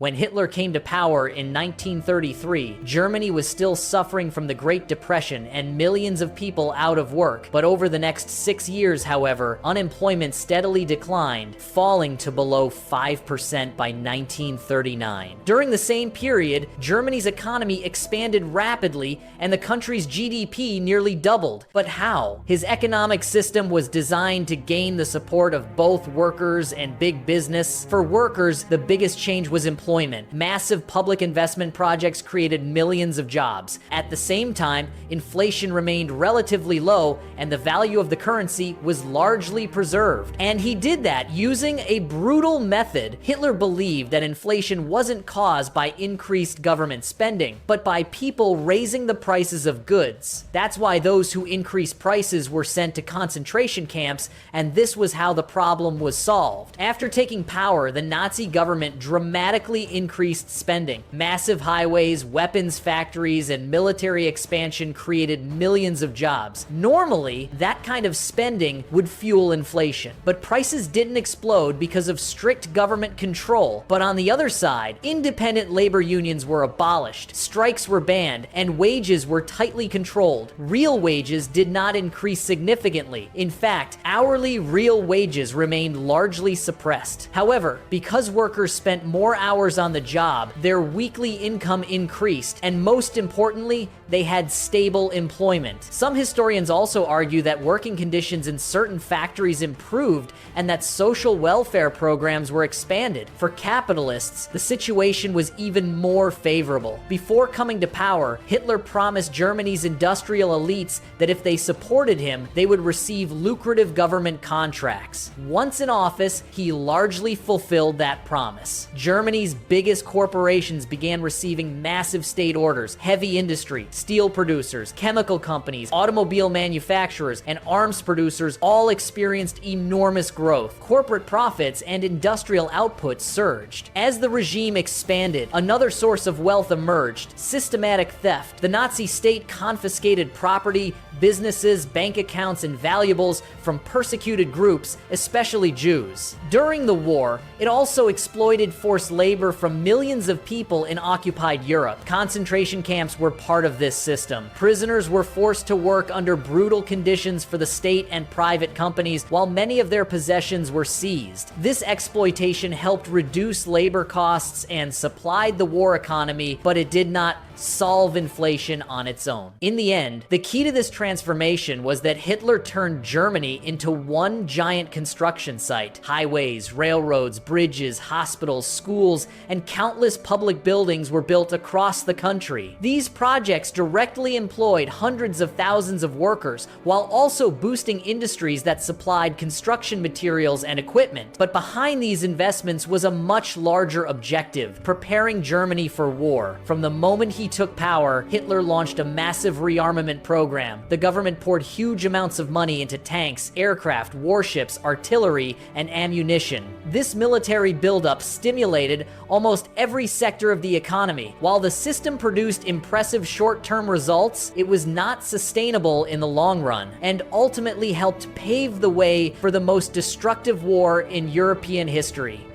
When Hitler came to power in 1933, Germany was still suffering from the Great Depression and millions of people out of work. But over the next 6 years, however, unemployment steadily declined, falling to below 5% by 1939. During the same period, Germany's economy expanded rapidly and the country's GDP nearly doubled. But how? His economic system was designed to gain the support of both workers and big business. For workers, the biggest change was employment. Massive public investment projects created millions of jobs. At the same time, inflation remained relatively low and the value of the currency was largely preserved. And he did that using a brutal method. Hitler believed that inflation wasn't caused by increased government spending, but by people raising the prices of goods. That's why those who increased prices were sent to concentration camps, and this was how the problem was solved. After taking power, the Nazi government dramatically increased spending. Massive highways, weapons factories, and military expansion created millions of jobs. Normally, that kind of spending would fuel inflation, but prices didn't explode because of strict government control. But on the other side, independent labor unions were abolished, strikes were banned, and wages were tightly controlled. Real wages did not increase significantly. In fact, hourly real wages remained largely suppressed. However, because workers spent more hours on the job, their weekly income increased, and most importantly, they had stable employment. Some historians also argue that working conditions in certain factories improved and that social welfare programs were expanded. For capitalists, the situation was even more favorable. Before coming to power, Hitler promised Germany's industrial elites that if they supported him, they would receive lucrative government contracts. Once in office, he largely fulfilled that promise. Germany's biggest corporations began receiving massive state orders. Heavy industry, steel producers, chemical companies, automobile manufacturers, and arms producers all experienced enormous growth. Corporate profits and industrial output surged. As the regime expanded, another source of wealth emerged: systematic theft. The Nazi state confiscated property, businesses, bank accounts, and valuables from persecuted groups, especially Jews. During the war, it also exploited forced labor from millions of people in occupied Europe. Concentration camps were part of this system. Prisoners were forced to work under brutal conditions for the state and private companies, while many of their possessions were seized. This exploitation helped reduce labor costs and supplied the war economy, but it did not solve inflation on its own. In the end, the key to this transformation was that Hitler turned Germany into one giant construction site. Highways, railroads, bridges, hospitals, schools, and countless public buildings were built across the country. These projects directly employed hundreds of thousands of workers, while also boosting industries that supplied construction materials and equipment. But behind these investments was a much larger objective: preparing Germany for war. From the moment he took power, Hitler launched a massive rearmament program. The government poured huge amounts of money into tanks, aircraft, warships, artillery, and ammunition. This military buildup stimulated almost every sector of the economy. While the system produced impressive short-term results, it was not sustainable in the long run, and ultimately helped pave the way for the most destructive war in European history.